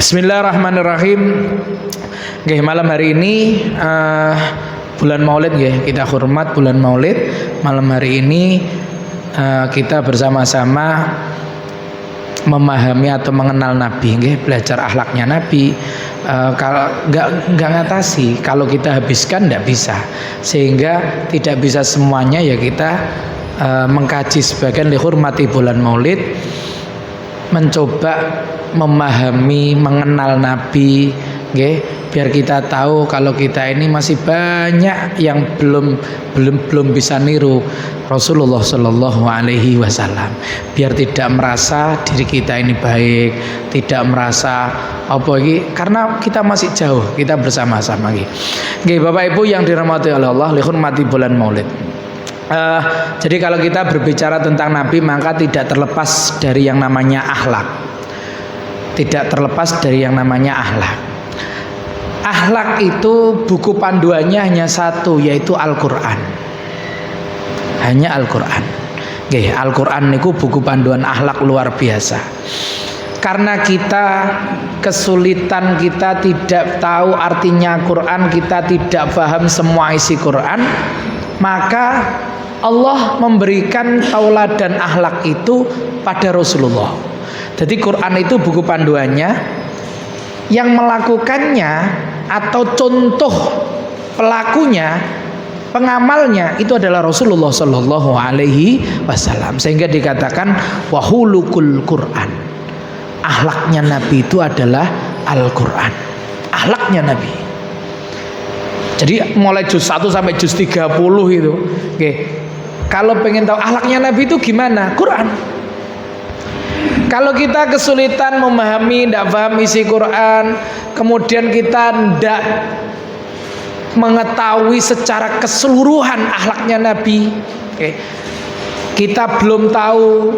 Bismillahirrahmanirrahim. Nggih, malam hari ini bulan Maulid nggih, kita hormat bulan Maulid. Malam hari ini kita bersama-sama memahami atau mengenal Nabi nggih, belajar akhlaknya Nabi. Kalau nggak ngatasi, kalau kita habiskan nggak bisa, sehingga tidak bisa semuanya ya kita mengkaji sebagian dihormati bulan Maulid, mencoba memahami, mengenal Nabi, nggih, biar kita tahu kalau kita ini masih banyak yang belum bisa niru Rasulullah Shallallahu Alaihi Wasallam. Biar tidak merasa diri kita ini baik, tidak merasa apa ini, karena kita masih jauh, kita bersama-sama nggih. Nggih, Bapak Ibu yang dirahmati oleh Allah, dihormati bulan Maulid. Jadi kalau kita berbicara tentang Nabi, maka tidak terlepas dari yang namanya akhlak. Tidak terlepas dari yang namanya akhlak. Akhlak itu buku panduannya hanya satu, yaitu Al-Quran. Hanya Al-Quran. Oke, Al-Quran itu buku panduan akhlak luar biasa. Karena kita kesulitan, kita tidak tahu artinya Quran, kita tidak paham semua isi Quran, maka Allah memberikan tauladan akhlak itu pada Rasulullah. Jadi Quran itu buku panduannya, yang melakukannya atau contoh pelakunya, pengamalnya itu adalah Rasulullah Shallallahu Alaihi Wasallam. Sehingga dikatakan wahulukul Quran, akhlaknya Nabi itu adalah Al-Quran, akhlaknya Nabi. Jadi mulai juz 1 sampai juz 30 itu. Oke. Kalau pengen tahu akhlaknya Nabi itu gimana? Quran. Kalau kita kesulitan memahami, tidak paham isi Quran, kemudian kita tidak mengetahui secara keseluruhan akhlaknya Nabi, kita belum tahu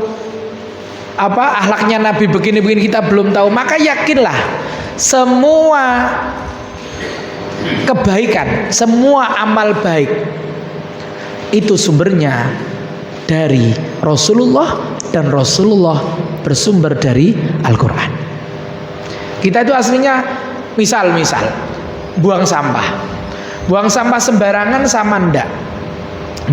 apa akhlaknya Nabi begini-begini, kita belum tahu, maka yakinlah semua kebaikan, semua amal baik itu sumbernya dari Rasulullah, dan Rasulullah bersumber dari Al-Quran. Kita itu aslinya misal buang sampah sembarangan sama ndak,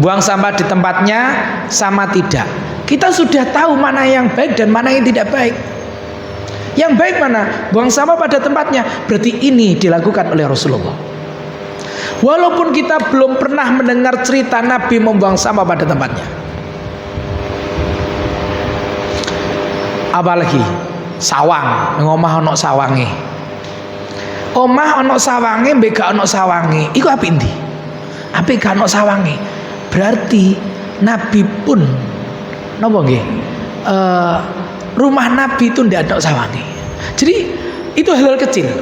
buang sampah di tempatnya sama tidak. Kita sudah tahu mana yang baik dan mana yang tidak baik. Yang baik mana? Buang sampah pada tempatnya. Berarti ini dilakukan oleh Rasulullah. Walaupun kita belum pernah mendengar cerita Nabi membuang sampah pada tempatnya. Apalagi sawang, ngomah ono sawange. Omah ono sawange, mbek gak ono sawange. Iku apik ndi? Apik gak ono sawange. Berarti Nabi pun napa nggih? Rumah Nabi itu ndak ada sawange. Jadi itu hal kecil.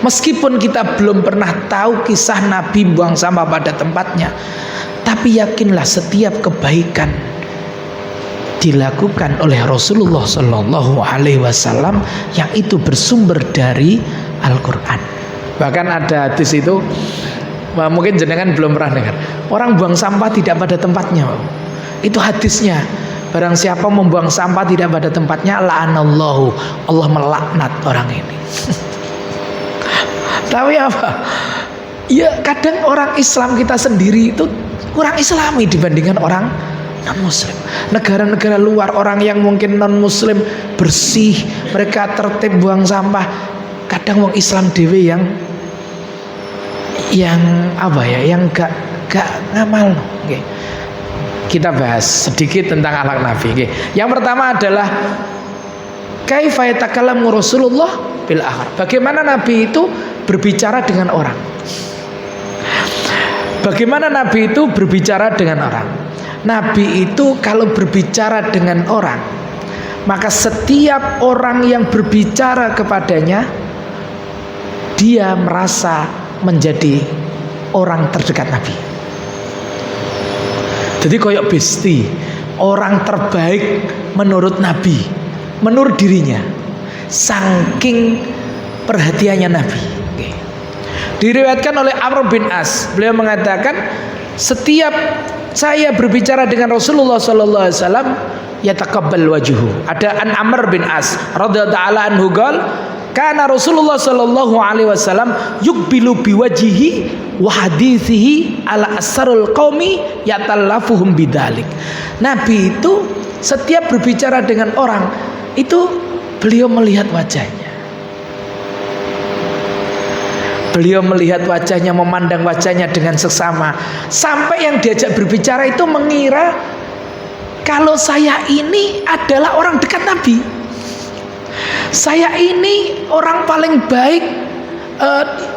Meskipun kita belum pernah tahu kisah Nabi buang sampah pada tempatnya, tapi yakinlah setiap kebaikan dilakukan oleh Rasulullah Shallallahu Alaihi Wasallam yang itu bersumber dari Al-Quran. Bahkan ada hadis itu, mungkin jenengan belum pernah dengar, orang buang sampah tidak pada tempatnya. Itu hadisnya, barang siapa membuang sampah tidak pada tempatnya, la'anallahu, Allah melaknat orang ini. Tapi apa? Ya kadang orang Islam kita sendiri itu kurang Islami dibandingkan orang non-Muslim. Negara-negara luar, orang yang mungkin non-Muslim bersih, mereka tertib buang sampah. Kadang wong Islam dewe yang apa ya, yang gak ngamal. Okay. Kita bahas sedikit tentang akhlak Nabi. Okay. Yang pertama adalah kaifa yatakallamu Rasulullah bil akhar. Bagaimana Nabi itu berbicara dengan orang. Bagaimana Nabi itu berbicara dengan orang. Nabi itu kalau berbicara dengan orang, maka setiap orang yang berbicara kepadanya, dia merasa menjadi orang terdekat Nabi. Jadi koyok besti, orang terbaik menurut Nabi, menurut dirinya, saking perhatiannya Nabi. Diriwayatkan oleh Amr bin As, beliau mengatakan, Setiap saya berbicara dengan Rasulullah sallallahu alaihi wasallam, yataqabbal wajhu. Ada An Amr bin As radhiyallahu ta'ala anhu qol, kana Rasulullah sallallahu alaihi wasallam yuqbilu biwajhihi wa hadithihi ala asrarul qaumi yatallafuhum bidzalik. Nabi itu setiap berbicara dengan orang itu beliau melihat wajahnya. Beliau melihat wajahnya, memandang wajahnya dengan seksama, sampai yang diajak berbicara itu mengira kalau saya ini adalah orang dekat Nabi. Saya ini orang paling baik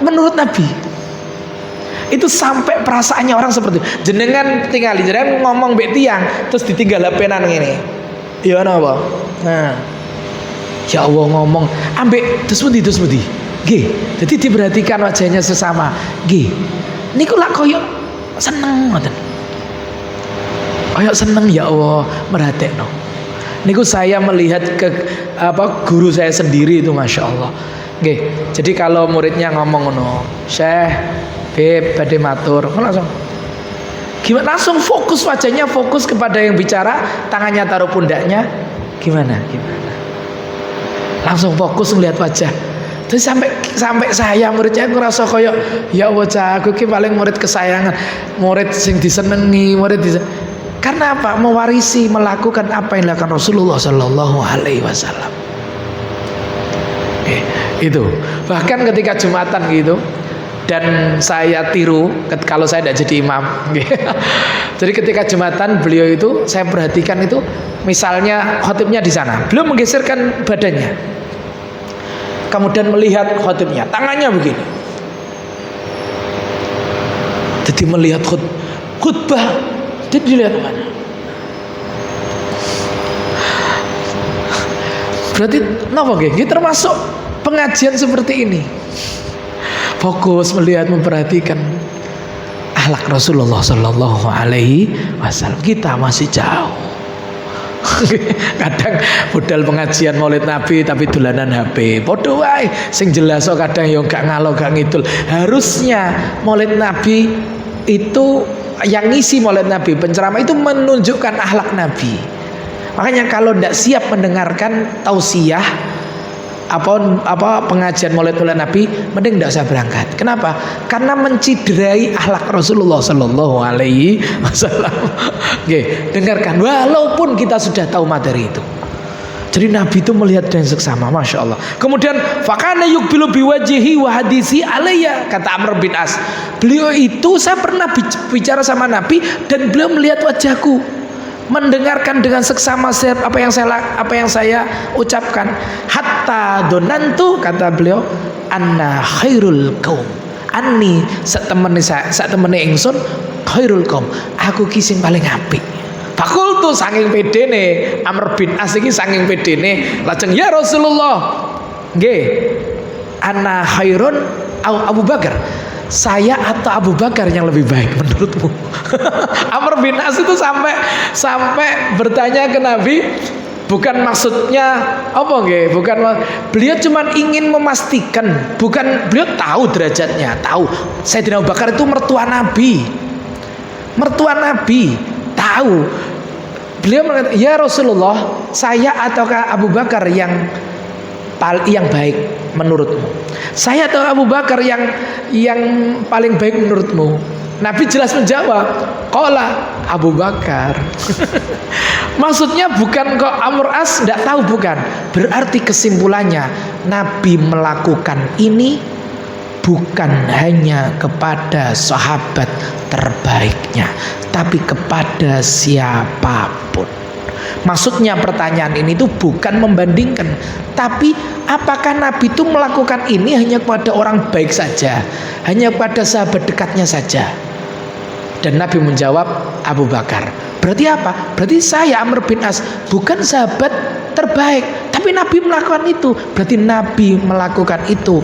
menurut Nabi. Itu sampai perasaannya orang seperti itu. Jenengan tinggal, jenengan ngomong mbek tiang terus ditinggal HP-nan ngene. Ya napa? Nah. Ya Allah ngomong ambek terus pundi. Nggih, jadi diperhatikan wajahnya sesama. Nggih. Niku lak koyo seneng ngoten. Koyo seneng ya Allah merhatekno. Niku saya melihat ke guru saya sendiri itu Masya Allah. Nggih. Jadi kalau muridnya ngomong ngono, Syekh, Beb, badhe matur, langsung gimana? Langsung fokus wajahnya, fokus kepada yang bicara, tangannya taruh pundaknya. Gimana? Langsung fokus melihat wajah. Terus sampai saya muridnya ngerasa koyo ya Allah, aku ki paling murid kesayangan, murid sing disenengi, karena apa? Mewarisi, melakukan apa yang dilakukan Rasulullah Sallallahu Alaihi Wasallam. Itu bahkan ketika Jumatan gitu, dan saya tiru kalau saya tidak jadi imam. Jadi ketika Jumatan beliau itu saya perhatikan itu, misalnya khotibnya di sana, beliau menggeserkan badannya. Kemudian melihat khotibnya, tangannya begini. Jadi melihat khutbah, dia dilihat mana? Berarti napa nggih? Termasuk pengajian seperti ini. Fokus melihat, memperhatikan akhlak Rasulullah Sallallahu Alaihi Wasallam. Kita masih jauh. Kadang modal pengajian Maulid Nabi tapi dolanan HP. Podo wae sing jelas kok kadang yo gak ngalo gak ngidul. Harusnya Maulid Nabi itu yang ngisi Maulid Nabi, penceramah itu menunjukkan akhlak Nabi. Makanya kalau tidak siap mendengarkan tausiah apa pengajian Maulid Nabi, mending tidak usah berangkat. Kenapa? Karena menciderai akhlak Rasulullah Sallallahu Alaihi Wasallam. Oke, dengarkan walaupun kita sudah tahu materi itu. Jadi Nabi itu melihat dengan seksama, Masya Allah. Kemudian fakana yuqbilu biwajhihi wa hadisi alayya, kata Amr bin As. Beliau itu, saya pernah bicara sama Nabi dan beliau melihat wajahku, mendengarkan dengan seksama apa yang saya ucapkan. Hatta donantu, kata beliau, anna khairul qaum, anni sak temene ingsun khairul qaum, aku ki sing paling apik. Fakultu saking pedene Amr bin As iki, saking pedene lajeng ya Rasulullah, nggih, anna khairun Abu Bakar, saya atau Abu Bakar yang lebih baik menurutmu? Amr bin As itu sampai bertanya ke Nabi, bukan maksudnya apa nggih, bukan, beliau cuma ingin memastikan, bukan, beliau tahu derajatnya, tahu Sayyidina Abu Bakar itu mertua Nabi, tahu. Beliau mengatakan, ya Rasulullah, saya ataukah Abu Bakar yang baik menurutmu? Saya atau Abu Bakar yang paling baik menurutmu? Nabi jelas menjawab, qala Abu Bakar. Maksudnya bukan kok Amr As tidak tahu, bukan. Berarti kesimpulannya Nabi melakukan ini bukan hanya kepada sahabat terbaiknya, tapi kepada siapapun. Maksudnya pertanyaan ini tuh bukan membandingkan, tapi apakah Nabi itu melakukan ini hanya kepada orang baik saja, hanya kepada sahabat dekatnya saja? Dan Nabi menjawab Abu Bakar. Berarti apa? Berarti saya Amr bin As bukan sahabat terbaik, tapi Nabi melakukan itu. Berarti Nabi melakukan itu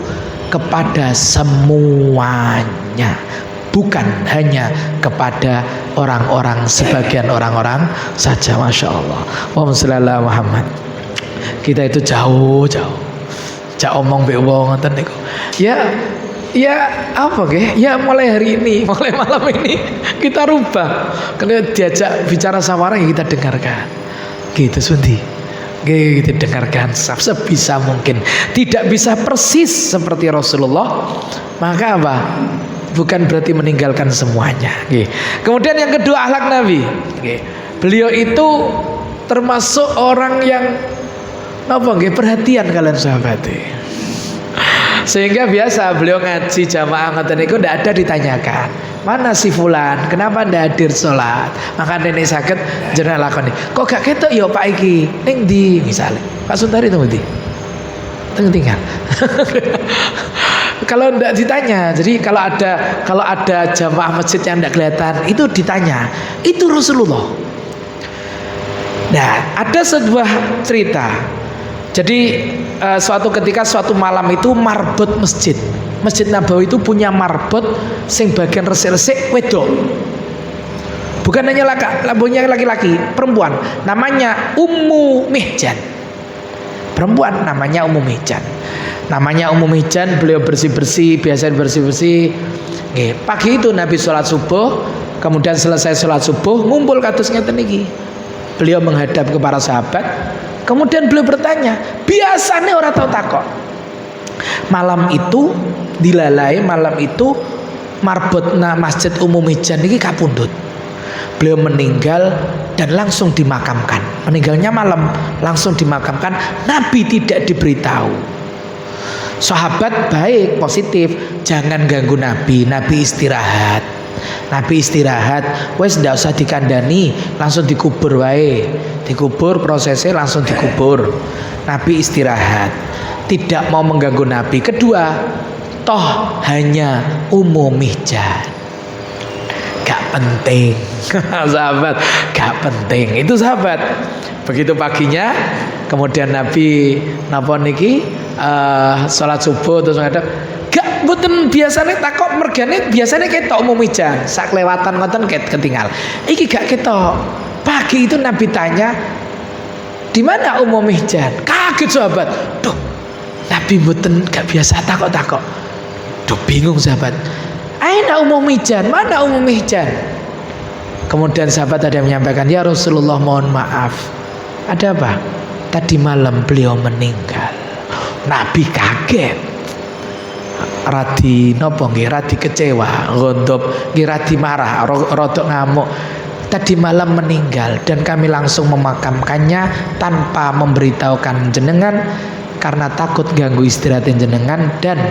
kepada semuanya, bukan hanya kepada orang-orang, sebagian orang-orang saja. Masya Allah. Allahumma sholli ala Muhammad. Kita itu jauh omong mbek wong ngoten niku. Ya, Ya apa ge? Ya mulai hari ini, mulai malam ini kita rubah. Kalau diajak bicara sama orang ya kita dengarkan. Gitu Sundi. Kita dengarkan sebisa mungkin. Tidak bisa persis seperti Rasulullah, maka apa? Bukan berarti meninggalkan semuanya. Kemudian yang kedua, akhlak Nabi. Beliau itu termasuk orang yang perhatian kalian sahabat. Sehingga biasa beliau ngaji jamaah ngoten niku ndak ada ditanyakan, mana si fulan, kenapa ndak hadir sholat? Maka nenek sakit jenengan lakoni. Kok gak ketok ya Pak iki? Ning ndi misale? Pak Suntari tunggu ndi? Tinggal. Kalau ndak ditanya, jadi kalau ada jamaah masjid yang ndak kelihatan, itu ditanya. Itu Rasulullah. Nah, ada sebuah cerita. Jadi suatu ketika suatu malam itu marbot Masjid Nabawi itu punya marbot sing bagian resik-resik wedok. Bukan hanya lampunya laki-laki, perempuan. Namanya Ummu Mihjan. Perempuan namanya Ummu Mihjan. Namanya Ummu Mihjan, beliau bersih-bersih, biasa bersih-bersih. Pagi itu Nabi sholat subuh, kemudian selesai sholat subuh ngumpul kados ngeten iki. Beliau menghadap ke para sahabat. Kemudian beliau bertanya, biasanya orang tahu takok. Malam itu dilalai, malam itu marbotna Masjid Ummu Mihjan ini kapundhut. Beliau meninggal dan langsung dimakamkan. Meninggalnya malam, langsung dimakamkan. Nabi tidak diberitahu. Sahabat baik, positif, jangan ganggu Nabi. Nabi istirahat. Wes ndak usah dikandani, langsung dikubur wae. Dikubur, prosesnya langsung dikubur. Nabi istirahat, tidak mau mengganggu Nabi. Kedua, toh hanya Ummu Mihjan, gak penting. Sahabat, gak penting. Itu sahabat. Begitu paginya, kemudian Nabi napa niki sholat subuh terus ngadep. Gak mboten biasanya takok mergane biasanya ketok Ummu Mihjan. Sak lewatan ngoten ketinggal. Iki gak ketok. Pagi itu Nabi tanya, di mana Ummu Mihjan? Kaget sahabat. Duh, Nabi mboten gak biasa takok-takok. Duh, bingung sahabat. Aina Ummu Mihjan? Mana Ummu Mihjan? Kemudian sahabat ada yang menyampaikan, ya Rasulullah mohon maaf. Ada apa? Tadi malam beliau meninggal. Nabi kaget. Radi nopo nggih, radi kecewa, gondop nggih, radi marah, rodok ngamuk. Tadi malam meninggal dan kami langsung memakamkannya tanpa memberitahukan jenengan karena takut ganggu istirahat jenengan dan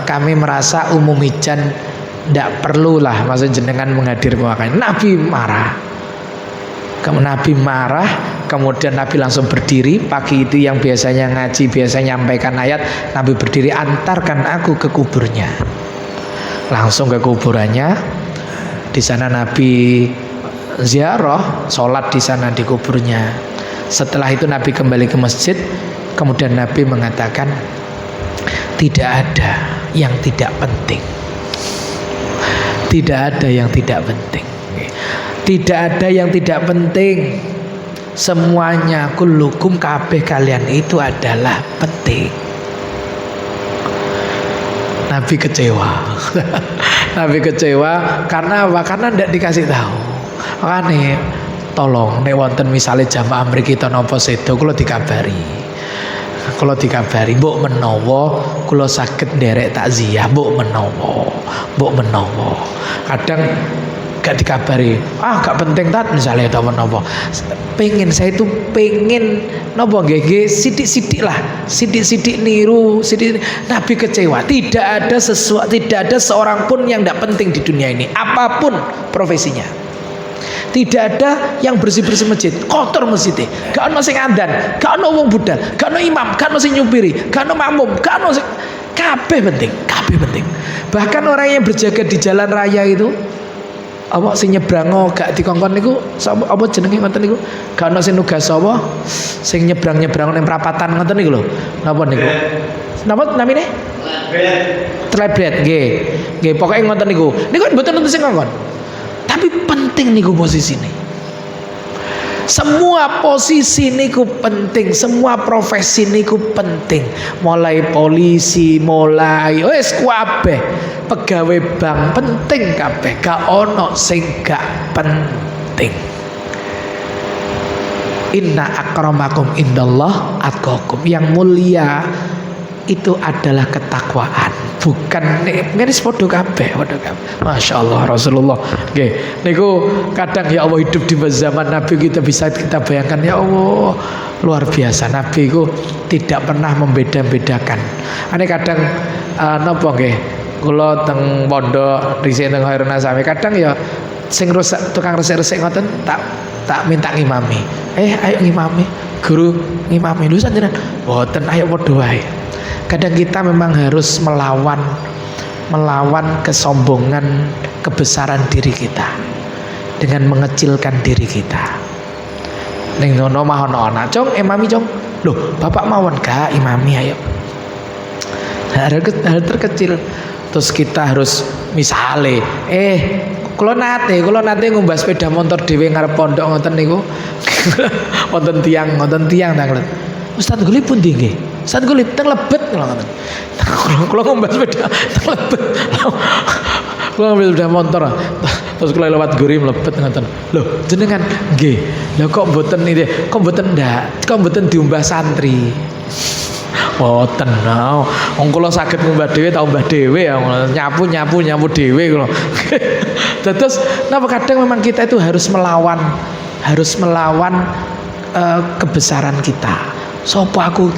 kami merasa Ummu Mihjan ndak perlulah maksud jenengan menghadir pemakaman. Nabi marah. Kemudian Nabi langsung berdiri. Pagi itu yang biasanya ngaji, biasanya nyampaikan ayat, Nabi berdiri, antarkan aku ke kuburnya. Langsung ke kuburannya. Di sana Nabi ziarah, sholat di sana di kuburnya. Setelah itu Nabi kembali ke masjid. Kemudian Nabi mengatakan, tidak ada yang tidak penting. Tidak ada yang tidak penting. Tidak ada yang tidak penting. Semuanya kullukum kabeh kalian itu adalah penting. Nabi kecewa. Nabi kecewa karena apa? Karena tidak dikasih tahu. Makanya tolong nek wonten misale jamaah mriki ta napa sedo kula dikabari. Kula dikabari mbok menawa kula saged nderek takziah mbok menawa. Kadang gak dikabari, gak penting tat misalnya atau menapa. Saya itu pengen napa nggih sithik-sithik lah, sithik-sithik niru, sithik. Nabi kecewa. Tidak ada seorang pun yang tidak penting di dunia ini, apapun profesinya. Tidak ada yang bersih-bersih masjid, kotor masjidnya. Gak ono sing andan, gak ono wong budal, gak ono imam, gak ono sing nyupiri, gak ono makmum, gak ono sing kabeh penting. Bahkan orang yang berjaga di jalan raya itu apa sing nyebrang gak dikongkon niku apa jenenge ngoten niku? Gak ono sing nugas apa sing nyebrang-nyebrang ning perapatan ngoten niku lho. Napa niku? Napa namine? Triblet. Nggih, pokoke ngoten niku. Niku mboten nonton sing ngongkon. Tapi penting niku posisine. Semua posisi niku penting, semua profesi niku penting. Mulai polisi, mulai wis kabeh pegawai bank penting kabeh, gak ono sing gak penting. Inna akramakum indallah atqakum. Yang mulia itu adalah ketakwaan, bukan ngeris podo kabeh, Masya Allah Rasulullah. Nggih, niku kadang ya Allah hidup di zaman Nabi kita bisa kita bayangkan, ya Allah luar biasa. Nabi itu tidak pernah membeda-bedakan. Ane kadang napa nggih, kula teng pondok dhisik teng Khairun Nasami kadang ya sing rusak tukang resik-resik ngoten tak minta ngimami. Ayo ngimami, guru ngimami lho sanjenengan. Mboten, ayo padha wae. Kadang kita memang harus melawan kesombongan, kebesaran diri kita dengan mengecilkan diri kita. Ning ngono mah ono ana, "Cung, imami, Cung." Loh, Bapak mawon gak imami ayo. Hal terkecil. Terus kita harus misale, kula nate ngumbah sepeda motor dhewe ngarep pondok ngoten niku. Wonten tiang ta kula. Ustaz Gulib pun tinggi. Ustaz Gulib teng Lebet ngoten. Kula ngombas sepeda teng Lebet. Kula ngambil sepeda motor. Terus kula lewat Guri Lebet ngoten. Lho, jenengan nggih. Lah kok mboten diumbah santri. Mboten. Wong kula saged ngumbah dhewe ta umbah dhewe ya. Nyapu dhewe kula. Terus napa kadang memang kita itu harus melawan kebesaran kita. Sopo aku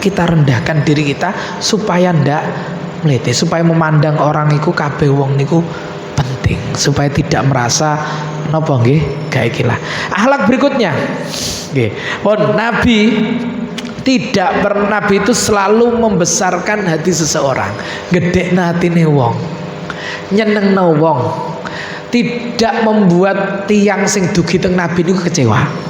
kita rendahkan diri kita supaya ndak mlete, supaya memandang orang iku kabeh wong niku penting, supaya tidak merasa napa nggih gawe ikilah. Akhlak berikutnya nggih. Nabi itu selalu membesarkan hati seseorang, gedekna hatine wong, nyenengno wong, tidak membuat tiang sing dugi teng Nabi niku kecewa.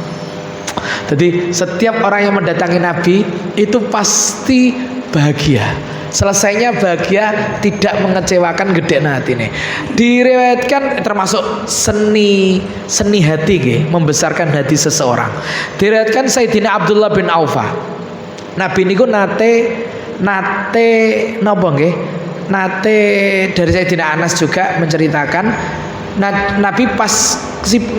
Jadi setiap orang yang mendatangi Nabi itu pasti bahagia. Selesainya bahagia, tidak mengecewakan gedekna hatine. Diriwayatkan termasuk seni hati nggih, membesarkan hati seseorang. Diriwayatkan Sayyidina Abdullah bin Auf. Nabi niku nate napa nggih? Nate dari Sayyidina Anas juga menceritakan Nabi pas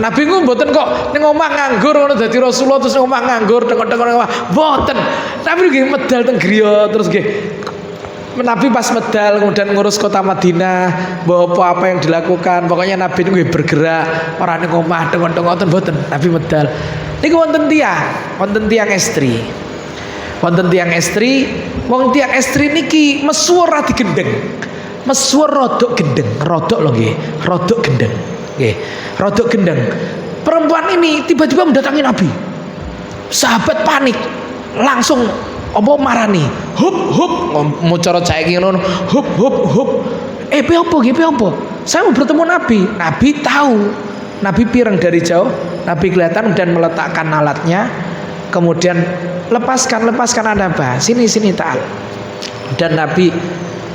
Nabi ku mboten kok ning omah nganggur ngono dadi Rasulullah terus ning omah nganggur tengok-tengok omah. Mboten. Nabi nggih medal teng griya terus nggih. Nabi pas medal kemudian ngurus kota Madinah, bahwa apa yang dilakukan. Pokoknya Nabi nggih bergerak, ora ning omah tengok-tengok mboten. Nabi medal. Niku wonten tiang estri. Wonten tiang estri, wong tiang estri niki mesuwur ra digendeng. Mesuwur rodok gendeng, rodok lho nggih, rodok gendeng. Nggih, rodok gendeng. Perempuan ini tiba-tiba mendatangi Nabi. Sahabat panik, langsung marani. Hup, mau cara saiki ngono. Hup. Pe opo nggih, pe opo? Saya mau bertemu Nabi. Nabi tahu. Nabi pireng dari jauh, Nabi kelihatan dan meletakkan alatnya. Kemudian lepaskan Anda, Mbak. Sini ta'al. Dan Nabi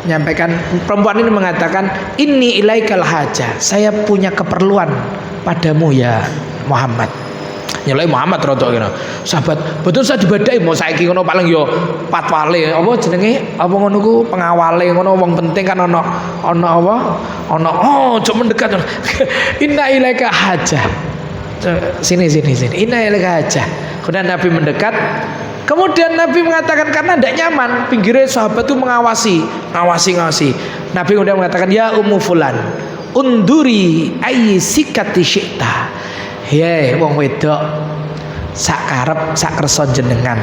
menyampaikan, perempuan ini mengatakan, inni ilaikal hajah, saya punya keperluan padamu ya Muhammad. Nyelai Muhammad rotok kira. Sahabat, betul saya dibadai mau saiki ngono paling yo patwale apa jenenge apa ngono ku pengawale ngono wong penting kan ono cuk mendekat. Inna ilaika hajah. Sini. Inna ilaika hajah. Kemudian Nabi mendekat. Kemudian Nabi mengatakan karena tidak nyaman, pinggirnya sahabat itu ngawasi. Nabi kemudian mengatakan, ya Ummu Fulan, unduri ayyi sikati syi'ta. Hei wong wedok, sak karep sak kersa jenengan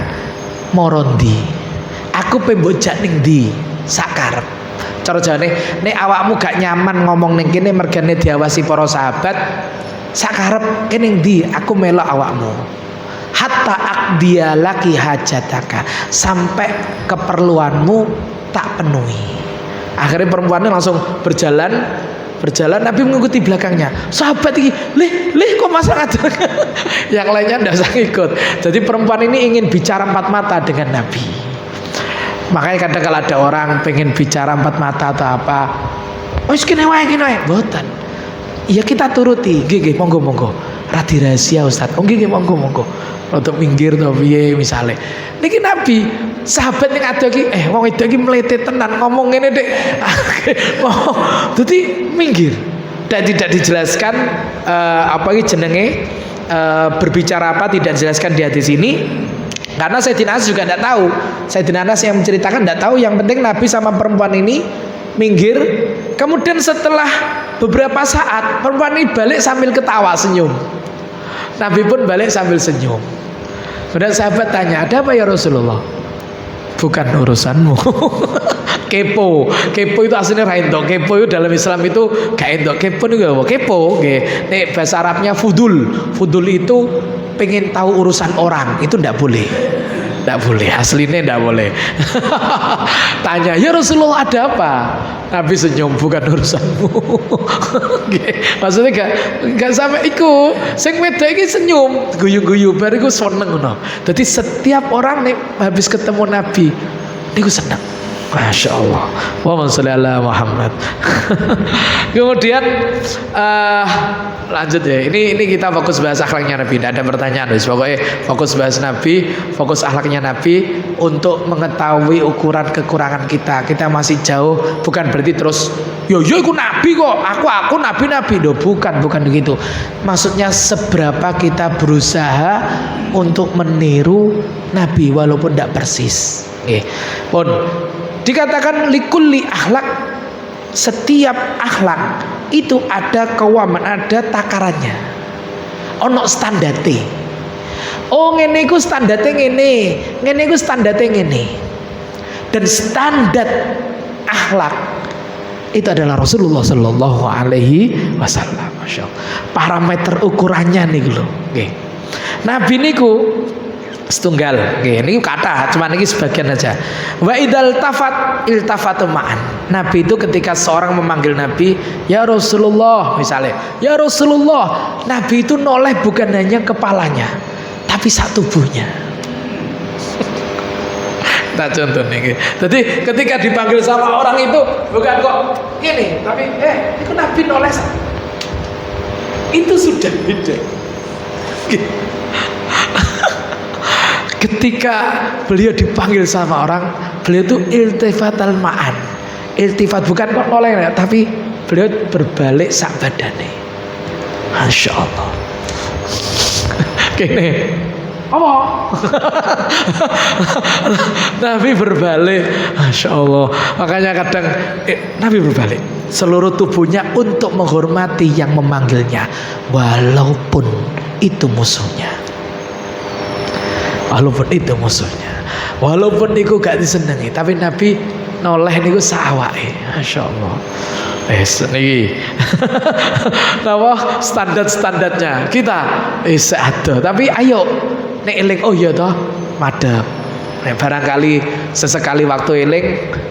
morondi. Aku pembojak ning ndi? Sak karep. Cara jane nek awakmu gak nyaman ngomong ning kene mergane diawasi para sahabat, sak karep kene ndi? Aku melok awakmu. Hatta akdia laki hajataka, sampai keperluanmu tak penuhi. Akhirnya perempuannya langsung berjalan, Nabi mengikuti belakangnya. Sahabat ini, lih kok masa ngajar? Yang lainnya tidak usah ikut. Jadi perempuan ini ingin bicara empat mata dengan Nabi. Makanya kadang kalau ada orang pengen bicara empat mata atau apa, wis kene wae, boten. Iya kita turuti, gigi monggo. radi rahasia Ustaz. Oh nggih monggo. Rada minggir to piye misale. Niki Nabi, sahabat yang ada iki wong wedok iki mlete tenan ngomong ngene Dik. Dadi minggir. Dan tidak dijelaskan apa iki jenenge berbicara apa, tidak dijelaskan di hadis ini. Karena Sayyidina Anas juga tidak tahu. Sayyidina Anas yang menceritakan tidak tahu. Yang penting Nabi sama perempuan ini minggir. Kemudian setelah beberapa saat perempuan ini balik sambil ketawa senyum. Nabi pun balik sambil senyum. Kemudian sahabat tanya, ada apa ya Rasulullah? Bukan urusanmu. Kepo itu aslinya rainto. Kepo itu dalam Islam itu gak ento. Kepo itu apa? Kepo nek bahasa Arabnya fudul itu pengen tahu urusan orang. Itu ndak boleh, aslinya ndak boleh. Tanya, ya Rasulullah ada apa? Nabi senyum, bukan urusanmu. Maksudnya gak sampai iku. Sing wedok iki senyum, guyu-guyu bariku seneng ngono. Jadi setiap orang nih habis ketemu Nabi niku seneng. Masya Allah. Allahumma sholli ala Muhammad. Kemudian lanjut ya. Ini kita fokus bahas akhlaknya Nabi. Tidak ada pertanyaan. Pokoknya fokus bahas Nabi, fokus akhlaknya Nabi untuk mengetahui ukuran kekurangan kita. Kita masih jauh. Bukan berarti terus yo aku Nabi kok. Aku Nabi. Bukan begitu. Maksudnya seberapa kita berusaha untuk meniru Nabi walaupun tidak persis. Pun dikatakan likulli akhlak, setiap akhlak itu ada kawaman, ada takarannya, ono standarte. Oh ngene iku standarte ngene iku standarte ngene. Dan standar akhlak itu adalah Rasulullah Shallallahu Alaihi Wasallam. Masya Allah. Parameter ukurannya nih lho. Nabi niku setunggal, ini kata, cuma ini sebagian aja. Wa idal tafat iltafatu ma'an. Nabi itu ketika seorang memanggil Nabi, ya Rasulullah misalnya, ya Rasulullah, Nabi itu noleh bukan hanya kepalanya, tapi sak tubuhnya. Nah contoh nih. Jadi ketika dipanggil sama orang itu bukan kok gini, tapi itu Nabi noleh. Itu sudah beda. Ketika beliau dipanggil sama orang, beliau itu iltifatal ma'an. Iltifat bukan kok noleh, tapi beliau berbalik sak badane. Masya Allah. Gini, apa? Nabi berbalik. Masya Allah. Makanya kadang Nabi berbalik seluruh tubuhnya untuk menghormati yang memanggilnya, walaupun itu musuhnya. Walaupun itu musuhnya, walaupun niku gak disenengi, tapi Nabi noleh niku saawake. Masya Allah. Niki napa standar-standarnya kita ada, tapi ayo nek eling oh ya toh madhep. Barangkali sesekali waktu eling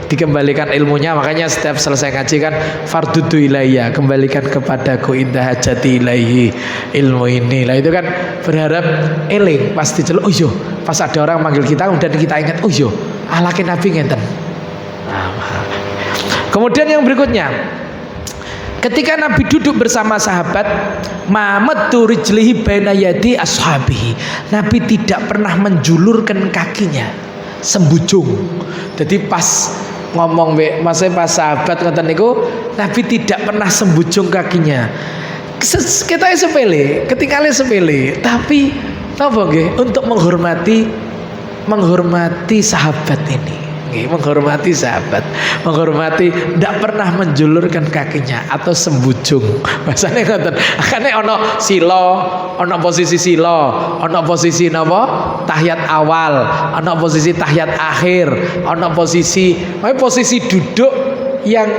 dikembalikan ilmunya. Makanya setiap selesai ngaji kan fardudu ilayya, kembalikan kepadaku indah hajati ilaihi, ilmu ini lah. Itu kan berharap eling pasti celuk. Oh iya, pas ada orang manggil kita dan kita ingat, oh iya alakin Nabi ngenten. Kemudian yang berikutnya, ketika Nabi duduk bersama sahabat, mamadtu rijlihi baina yadi ashabihi. Nabi tidak pernah menjulurkan kakinya sembujung. Jadi pas ngomong maksudnya pas sahabat ngoten niku, Nabi tidak pernah sembujung kakinya. Kita sepele, ketinggalan sepele, tapi apa nggih untuk menghormati sahabat ini. Menghormati sahabat, menghormati, tidak pernah menjulurkan kakinya atau sembujung. Bahasane ngoten. Akane ono sila, ono posisi sila, ono posisi napa? Tahiyat awal, ono posisi tahiyat akhir, ono posisi duduk yang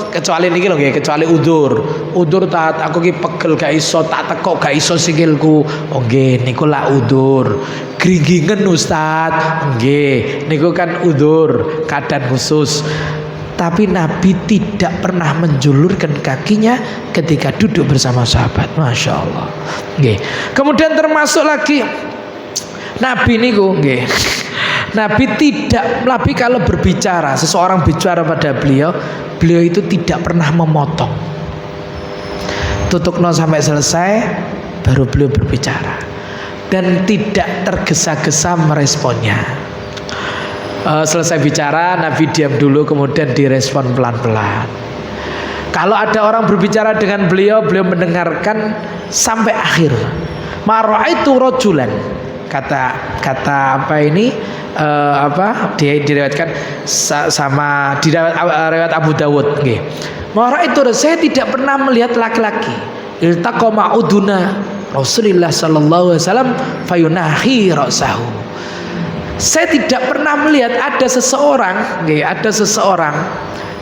kecuali niki lho nggih, kecuali udur taat aku ki pegel gak iso tak tekok gak iso sikilku. Oh nggih niku lak udur. Gringgingen Ustaz, nggih niku kan udur, keadaan khusus. Tapi Nabi tidak pernah menjulurkan kakinya ketika duduk bersama sahabat. Masya Allah. Nggih. Kemudian termasuk lagi Nabi niku nggih. Nabi kalau berbicara, seseorang bicara pada beliau itu tidak pernah memotong. Tutukno sampai selesai, baru beliau berbicara dan tidak tergesa-gesa meresponnya. Selesai bicara, Nabi diam dulu, kemudian direspon pelan-pelan. Kalau ada orang berbicara dengan beliau, beliau mendengarkan sampai akhir. Mara'aitu rajulan, kata apa ini, dia diriwayatkan sama di riwayat Abu Dawud nggih. Mara'aitu, saya tidak pernah melihat laki-laki iltaqa ma'uduna Rasulullah sallallahu alaihi wasallam fayunahi ra'sahu. Saya tidak pernah melihat ada seseorang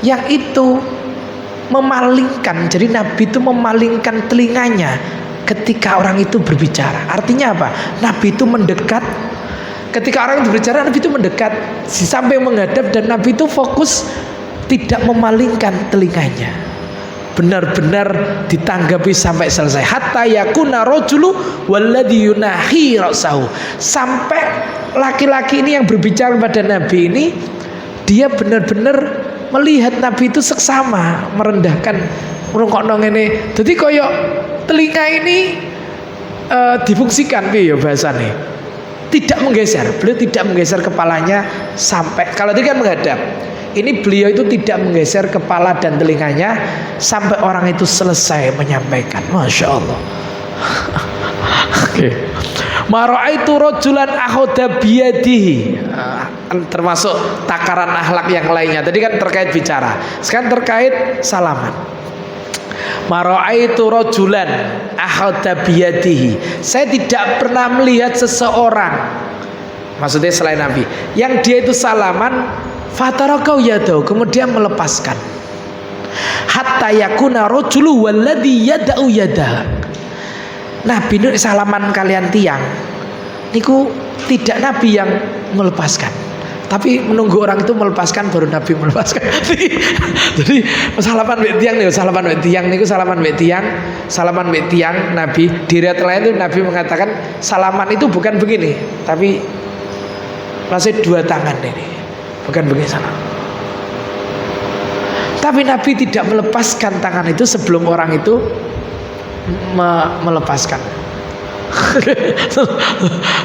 yang itu memalingkan. Jadi Nabi itu memalingkan telinganya ketika orang itu berbicara. Artinya apa? Nabi itu mendekat. Ketika orang itu berbicara, Nabi itu mendekat sampai menghadap, dan Nabi itu fokus tidak memalingkan telinganya. Benar-benar ditanggapi sampai selesai. Hatta yakuna rajulu walladhi yunahi ra'sahu. Sampai laki-laki ini yang berbicara pada Nabi ini, dia benar-benar melihat Nabi itu seksama, merendahkan, merungokno ngene. Jadi koyo telinga ini difungsikan piye ya bahasane. Tidak menggeser, beliau tidak menggeser kepalanya sampai, kalau tadi kan menghadap. Ini beliau itu tidak menggeser kepala dan telinganya sampai orang itu selesai menyampaikan. Masya Allah. Oke. Mara'aitu rajulan akhadha biyadihi. Termasuk takaran akhlak yang lainnya. Tadi kan terkait bicara, sekarang terkait salaman. Mara'aitu rajulan akhadha biyadihi. Saya tidak pernah melihat seseorang, maksudnya selain Nabi, yang dia itu salaman fatarakau yadau, kemudian melepaskan. Hatta yakuna rajulu walladhi yada'u yadah. Nabi itu salaman kalian tiang niku tidak Nabi yang melepaskan, tapi menunggu orang itu melepaskan baru Nabi melepaskan. Jadi salaman mbek tiang niku, salaman mbek tiang niku, salaman mbek tiang Nabi. Di riwayat lain itu Nabi mengatakan salaman itu bukan begini, tapi masih dua tangan ini. Bukan begini sana. Tapi Nabi tidak melepaskan tangan itu sebelum orang itu melepaskan.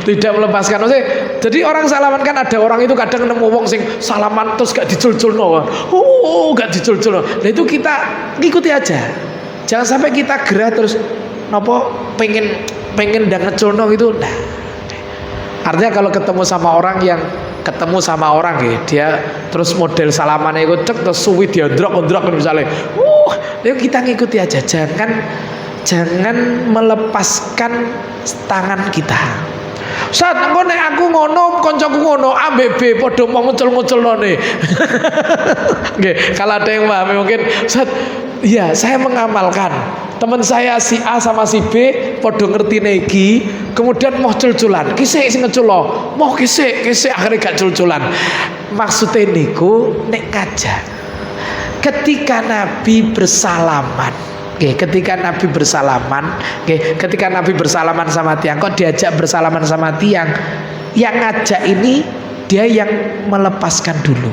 Tidak melepaskan. Maksudnya, jadi orang salaman kan ada orang itu kadang nemu wong sing salaman terus gak diculculno. Gak diculculno. Nah itu kita ngikuti aja. Jangan sampai kita gerah terus nopo pengen ndang ngeculno gitu. Nah, artinya kalau ketemu sama orang ya, dia terus model salamannya itu cek terus suwi dia ndrok misalnya, itu kita ngikuti aja, jangan melepaskan tangan kita. Saat engko nek aku ngono, kancaku ngono, ambek B padha mau ngucul-nguculne. Nggih, kalau ada yang paham mungkin, iya, saya mengamalkan. Teman saya si A sama si B padha ngerti niki, kemudian mau cul-culan. Kisik sing ngeculo, mau kisik akhirnya gak cul-culan. Maksudnya niku nek ngajak. Ketika Nabi bersalaman, ketika Nabi bersalaman sama tiang, kok diajak bersalaman sama tiang, yang ngajak ini dia yang melepaskan dulu.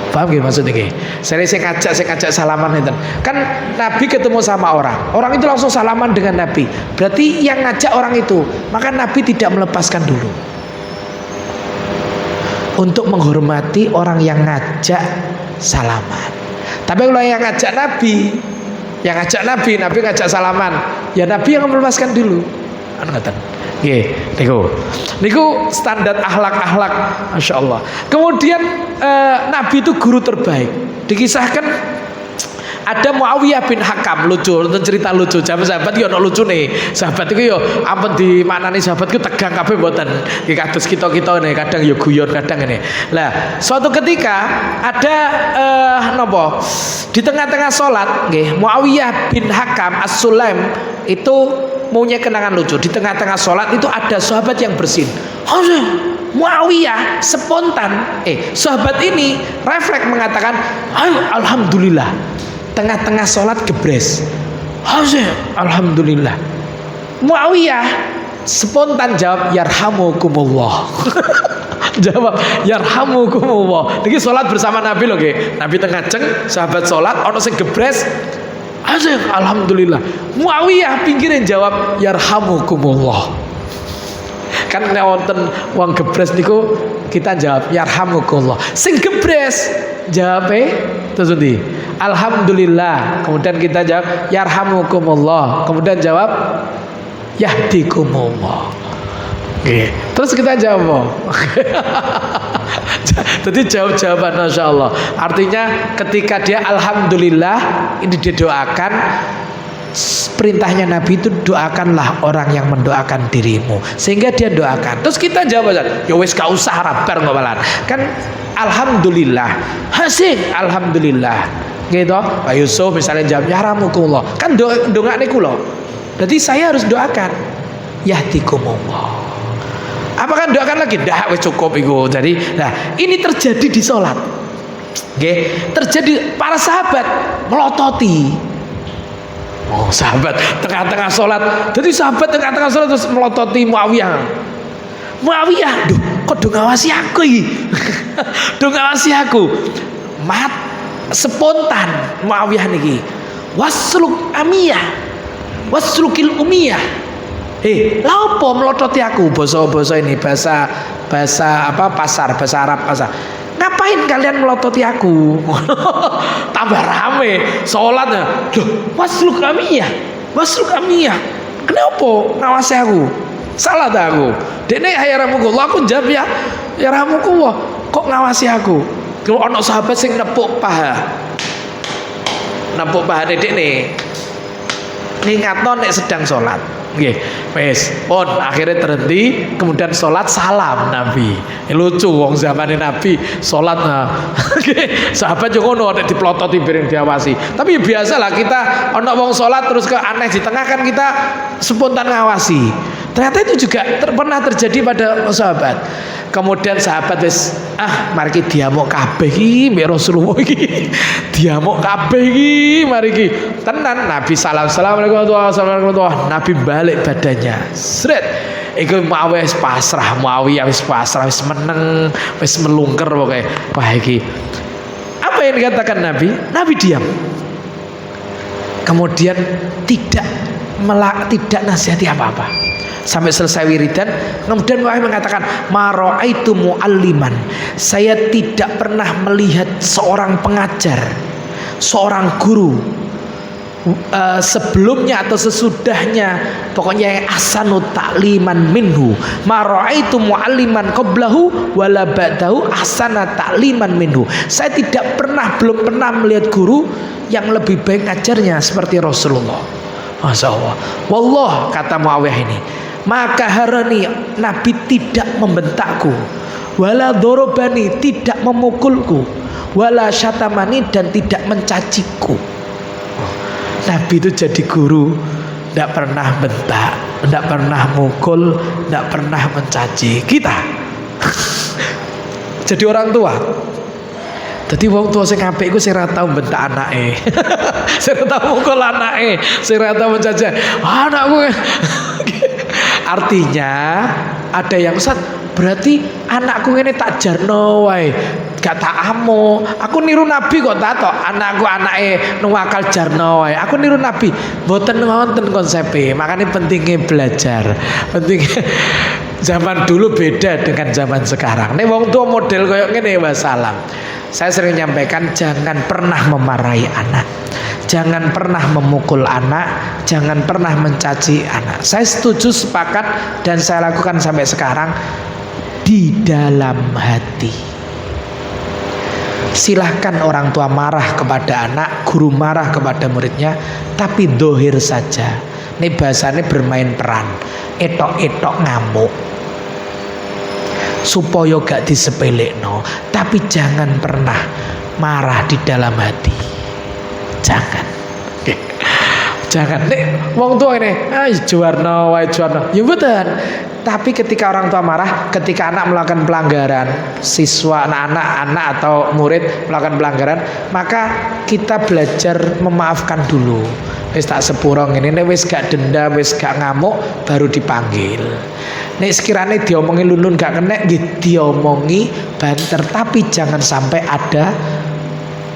Paham gak maksudnya? Saya ngajak salaman itu. Kan Nabi ketemu sama orang itu langsung salaman dengan Nabi. Berarti yang ngajak orang itu, maka Nabi tidak melepaskan dulu. Untuk menghormati orang yang ngajak salaman. Tapi kalau yang ngajak Nabi, Nabi ngajak salaman, ya Nabi yang melepaskan dulu. Niku standar akhlak, masya Allah. Kemudian Nabi itu guru terbaik. Dikisahkan ada Muawiyah bin Hakam, lucu, cerita lucu. Sahabat yo ono lucune. Sahabat itu yo ampun di maknane sahabat itu tegang kabeh mboten. Iki kados kita-kita ne kadang yo guyon kadang ngene. Lah, suatu ketika ada di tengah-tengah salat nggih, Muawiyah bin Hakam As-Sulaim itu punya kenangan lucu. Di tengah-tengah salat itu ada sahabat yang bersin. Muawiyah spontan, sahabat ini refleks mengatakan, alhamdulillah. Tengah-tengah sholat gebres, alhamdulillah. Muawiyah spontan jawab yarhamukumullah. Jawab yarhamukumullah. Niki sholat bersama Nabi loh, Nabi tengah ceng, sahabat sholat, ono sing gebres, Asik, alhamdulillah. Muawiyah pinggirin jawab yarhamukumullah. Kan nek wonten wong gebres niku kita jawab yarhamukumullah. Sing gebres jawabe terus ndi? Alhamdulillah. Kemudian kita jawab yarhamukumullah. Kemudian jawab yahdikumullah. Oke. Terus kita jawab. Jadi jawab-jawaban Masya Allah. Artinya ketika dia alhamdulillah, ini didoakan. Perintahnya Nabi itu doakanlah orang yang mendoakan dirimu, sehingga dia doakan. Terus kita jawab, ya wis gak usah rabar ngobalan. Kan alhamdulillah, hasik alhamdulillah. Gitu. Pak Yusuf misalnya jawab yarhamukumullah. Kan doa kula. Jadi saya harus doakan yahdikumullah. Apakah doakan lagi? Dah, wis cukup itu. Jadi, nah ini terjadi di sholat. Oke, terjadi para sahabat melototi. Oh, sahabat tengah-tengah sholat. Jadi sahabat tengah-tengah sholat terus melototi Muawiyah. Muawiyah, duh, kok do ngawasi aku iki? Do ngawasi aku. Mat spontan Muawiyah niki. Wasluk amiyah. Waslukil umiyah. Lha opo melototi aku? Basa ini bahasa apa pasar, bahasa Arab pasar. Ngapain kalian melototi aku? Tambah rame sholatnya. Loh, wasluk amiyah. Wasluk amiyah. Kenapa ngawasi aku? Salah tak aku? Dene yarhamukumullah aku jawab ya yarhamukumullah. Kok ngawasi aku? Kalau ana sahabat sing nepuk paha. Nepuk paha dekne. Ngingatno nek sedang sholat. Nggih, wis pun akhirnya terhenti, kemudian sholat salam Nabi. Lucu wong zamane Nabi sholat sahabat yo ngono nek diplototi bareng diawasi. Tapi biasalah kita ana wong sholat terus ke aneh di tengah kan kita spontan ngawasi. Ternyata itu juga pernah terjadi pada sahabat. Kemudian sahabat wis mari ki diamuk kabeh iki mbek Rasulullah iki. Diamuk kabeh iki mari ki. Tenan Nabi assalamualaikum warahmatullahi wabarakatuh. Nabi balik badannya. Sret. Iku Muawiyah wis pasrah, wis meneng, wis melungker pokoke. Wah iki. Apa yang dikatakan Nabi? Nabi diam. Kemudian tidak nasihati apa-apa. Sampai selesai wiridan, kemudian Muawiyah mengatakan, "Mara'aitu mu'alliman." Saya tidak pernah melihat seorang pengajar, seorang guru sebelumnya atau sesudahnya, pokoknya yang ahsanu ta'liman minhu. Mara'aitu mu'alliman qablahu wala ba'dahu ahsana ta'liman minhu. Saya belum pernah melihat guru yang lebih baik ngajarnya seperti Rasulullah. Masya Allah. Wallah, kata Muawiyah ini, maka harani Nabi tidak membentakku, wala dorobani tidak memukulku, wala syatamani dan tidak mencaciku. Nabi itu jadi guru, tidak pernah bentak, tidak pernah mukul, tidak pernah mencaci kita. Jadi orang tua. Jadi wong tua sing apik iku sing ora tau bentak anake. Sing ora tau mukul anake, sing ora tau mencaci anakku. Artinya ada yang Ustaz, berarti anakku ini tak jarno wae, gak tak amo. Aku niru Nabi kok tak tok anakku anake nuwakal jarno wae. Aku niru Nabi. Mboten wonten konsepe. Makanya pentingnya belajar. Pentingnya zaman dulu beda dengan zaman sekarang. Nek wong tua model koyo ngene wassalam. Saya sering menyampaikan jangan pernah memarahi anak. Jangan pernah memukul anak, jangan pernah mencaci anak. Saya setuju, sepakat, dan saya lakukan sampai sekarang di dalam hati. Silahkan orang tua marah kepada anak, guru marah kepada muridnya, tapi dohir saja. Ini bahasanya bermain peran, etok-etok ngamuk, supaya gak disepelekno. Tapi jangan pernah marah di dalam hati. Jangan. Jangan nek wong tua ini juarno wae juarno. Ya betul. Tapi ketika orang tua marah, ketika anak melakukan pelanggaran, siswa anak-anak atau murid melakukan pelanggaran, maka kita belajar memaafkan dulu. Wis tak sepurong ini, nek wis gak dendam, wis gak ngamuk, baru dipanggil. Nek sekiranya diomongi lulun gak kena, diomongi banter, tapi jangan sampai ada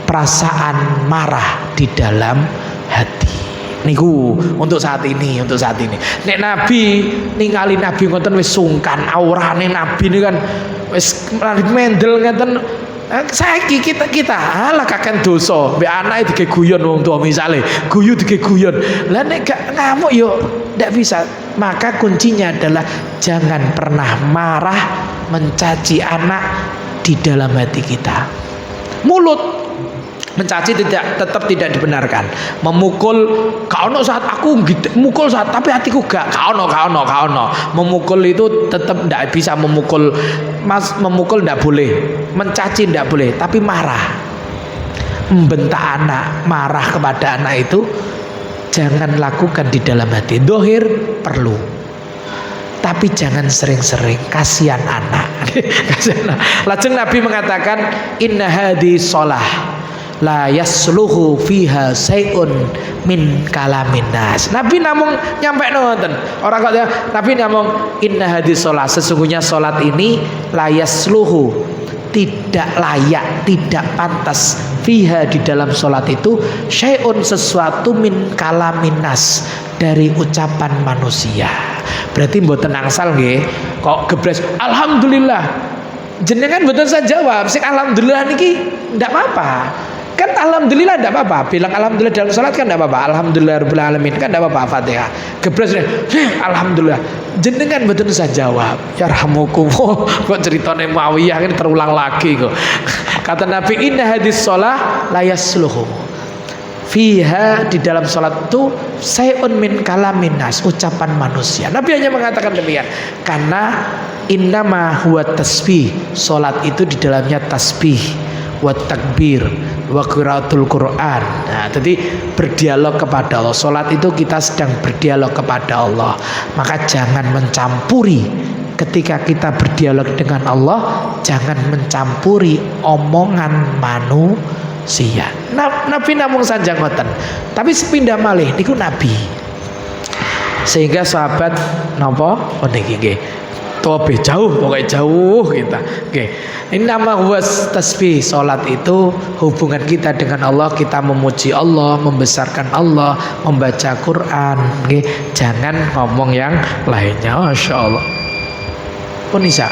perasaan marah di dalam hati. hati. Niku untuk saat ini. Nek Nabi ningali Nabi ngoten wis sungkan, aurane Nabi ini kan wis mendel ngeten. Saiki kita alah kakek dosa, mbek anake digeguyon wong tua misale, guyu digeguyon. Lah nek gak ngamuk yo ndak bisa. Maka kuncinya adalah jangan pernah marah mencaci anak di dalam hati kita. Mulut mencaci tetap tidak dibenarkan. Memukul kau saat aku mukul saat tapi hatiku gak kau no. Memukul itu tetap tidak bisa memukul. Memukul tidak boleh, mencaci tidak boleh, tapi marah, membentak anak, marah kepada anak itu jangan lakukan di dalam hati. Dohir perlu, tapi jangan sering-sering, kasihan anak. Lajeng Nabi mengatakan inna hadhi sholah la yasluhu fiha sayun min kalamin nas. Nabi namung nyampe nonton orang kata Nabi namung inna hadis sholat, sesungguhnya sholat ini la yasluhu, tidak layak, tidak pantas, fiha di dalam sholat itu syai'un, sesuatu min kalamin nas, dari ucapan manusia. Berarti mboten angsal nggih kok gebres alhamdulillah jenengan mboten saya jawab sing alhamdulillah niki ndak apa-apa. Kan alhamdulillah tidak apa-apa, bilang alhamdulillah dalam sholat kan tidak apa-apa, alhamdulillahirabbil alamin kan tidak apa-apa, Fatihah gebres alhamdulillah jenengan betul saya jawab yarhamukumullah. Kok ceritanya Muawiyah ini terulang lagi kok. Kata Nabi inna hadis sholah la yasluhu fiha, di dalam sholat itu sayun min kalamin nas, ucapan manusia. Nabi hanya mengatakan demikian karena innama huwa tasbih, sholat itu di dalamnya tasbih wa takbir wa qiraatul Quran. Nah, jadi berdialog kepada Allah. Salat itu kita sedang berdialog kepada Allah. Maka jangan mencampuri ketika kita berdialog dengan Allah, jangan mencampuri omongan manusia. Nabi namung sanjang ngoten. Tapi sepindah malih niku Nabi. Sehingga sahabat napa niki nggih tobe jauh, pokoknya jauh kita. Oke. Ini nama huwas tasbih. Salat itu hubungan kita dengan Allah, kita memuji Allah, membesarkan Allah, membaca Quran. Oke. Jangan ngomong yang lainnya. Masya Allah. Punisa.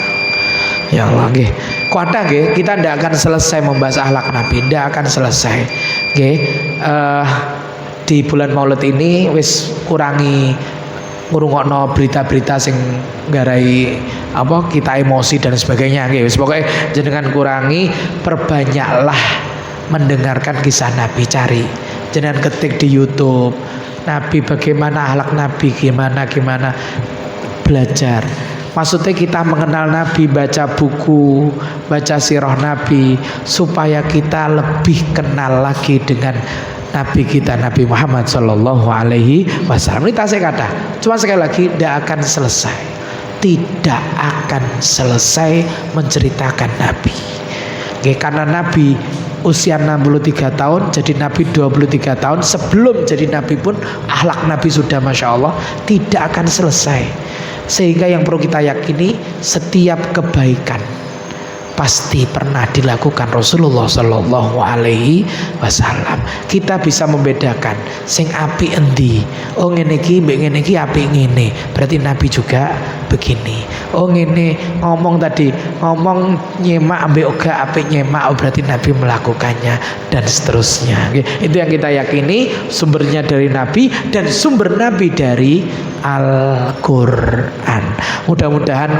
Ya Allah. Oke. Kuada nggih, kita tidak akan selesai membahas akhlak Nabi, tidak akan selesai. Oke. Di bulan Maulid ini wis kurangi ngurungokno berita-berita sing nggarai apa kita emosi dan sebagainya nggih. Wis pokoke jenengan kurangi, perbanyaklah mendengarkan kisah Nabi, cari jenengan ketik di YouTube Nabi, bagaimana akhlak Nabi, gimana belajar. Maksudnya kita mengenal Nabi, baca buku, baca sirah Nabi supaya kita lebih kenal lagi dengan Nabi kita, Nabi Muhammad Sallallahu Alaihi Wasallam. Ini tasik kata, cuma sekali lagi tidak akan selesai menceritakan Nabi. Oke, karena Nabi usia 63 tahun, jadi Nabi 23 tahun. Sebelum jadi Nabi pun akhlak Nabi sudah Masya Allah, tidak akan selesai. Sehingga yang perlu kita yakini, setiap kebaikan pasti pernah dilakukan Rasulullah Sallallahu Alaihi Wasallam. Kita bisa membedakan sing api endi. Oh ngene iki mbek ngene iki api ngene, berarti Nabi juga begini. Oh ngene ngomong tadi, ngomong nyemak ambek oga api nyemak, oh berarti Nabi melakukannya, dan seterusnya. Itu yang kita yakini, sumbernya dari Nabi dan sumber Nabi dari Al-Quran. Mudah-mudahan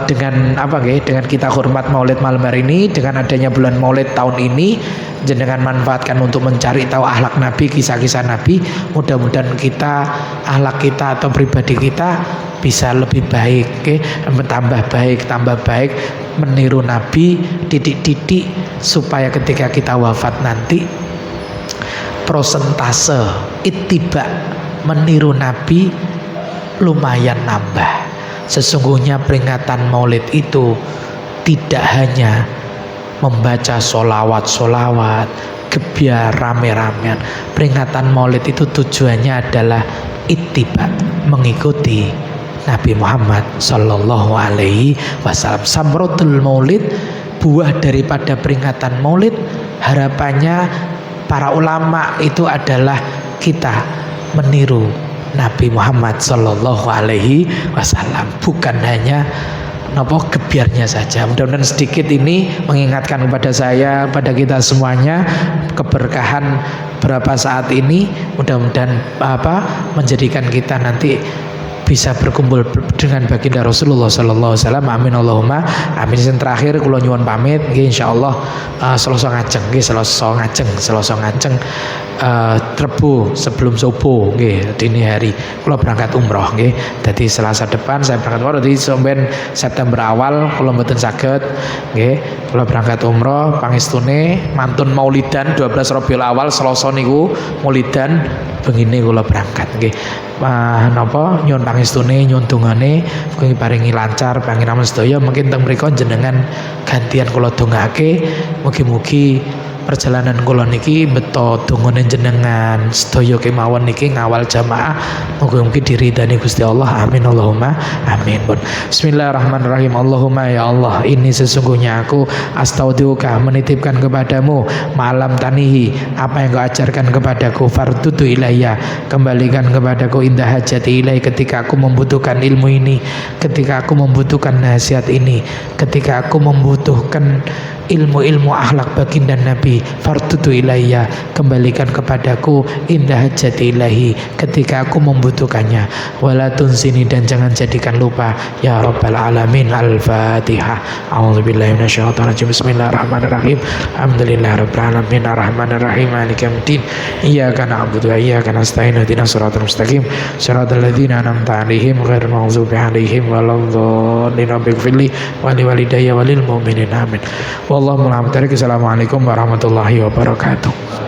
dengan apa dengan kita hormat Maulid malam hari ini, dengan adanya bulan Maulid tahun ini, jenengan manfaatkan untuk mencari tahu akhlak Nabi, kisah-kisah Nabi. Mudah-mudahan kita, akhlak kita atau pribadi kita bisa lebih baik, tambah baik, meniru Nabi titik-titik, supaya ketika kita wafat nanti prosentase ittiba meniru Nabi lumayan nambah. Sesungguhnya peringatan Maulid itu tidak hanya membaca solawat, gebyar rame-ramean. Peringatan Maulid itu tujuannya adalah ittiba, mengikuti Nabi Muhammad Sallallahu Alaihi Wasallam. Samratul Maulid, buah daripada peringatan Maulid, harapannya para ulama itu adalah kita meniru Nabi Muhammad Sallallahu Alaihi Wasallam, bukan hanya gebiarnya saja. Mudah-mudahan sedikit ini mengingatkan kepada saya, pada kita semuanya, keberkahan berapa saat ini mudah-mudahan menjadikan kita nanti bisa berkumpul dengan baginda Rasulullah sallallahu alaihi wasallam. Amin Allahumma amin. Yang terakhir kula nyuwun pamit nggih, insyaallah Selasa ngajeng nggih, Selasa ngajeng Rebo sebelum subuh nggih, dini hari kula berangkat umroh nggih. Dadi Selasa depan saya berangkat umroh, dadi sampeyan September awal kula mboten saged nggih. Kula berangkat umroh pangestune mantun Maulidan 12 Rabiul Awal Selasa niku Maulidan bengine kula berangkat nggih. Napa nyuwun pangestune, nyuwun dongane mugi paringi lancar, pangiraman sedaya. Mungkin teng mriku jenengan gantian kula dongake, mugi-mugi perjalanan kula niki beto dongane jenengan sedaya kemawon niki ngawal jamaah, mugi-mugi diridani Gusti Allah. Amin Allahumma amin. Bismillahirrahmanirrahim. Allahumma ya Allah, ini sesungguhnya aku astaudiuka menitipkan kepadamu malam tanihi apa yang kau ajarkan kepadaku, fardudu ilayya kembalikan kepadaku indah hajati ilai ketika aku membutuhkan ilmu ini, ketika aku membutuhkan nasihat ini, ketika aku membutuhkan ilmu-ilmu akhlak baginda Nabi, fardudu ilayya kembalikan kepadaku indah hajati ilahi ketika aku membutuhkannya, wala tunsini dan jangan jadikan lupa ya rabbal alamin. Al-Fatihah. A'udzubillahi minasyaitonir rajim. Bismillahirrahmanirrahim. Alhamdulillahirabbil alamin arrahmanirrahim maliki yaumiddin iyyaka na'budu wa iyyaka nasta'in ihdinas siratal mustaqim siratal ladzina an'amta 'alaihim ghairil maghdubi 'alaihim waladdallin. Rabbighfirli wa liwalidayya walil mu'minin amin. Wallahul a'lam. Assalamualaikum warahmatullahi wabarakatuh.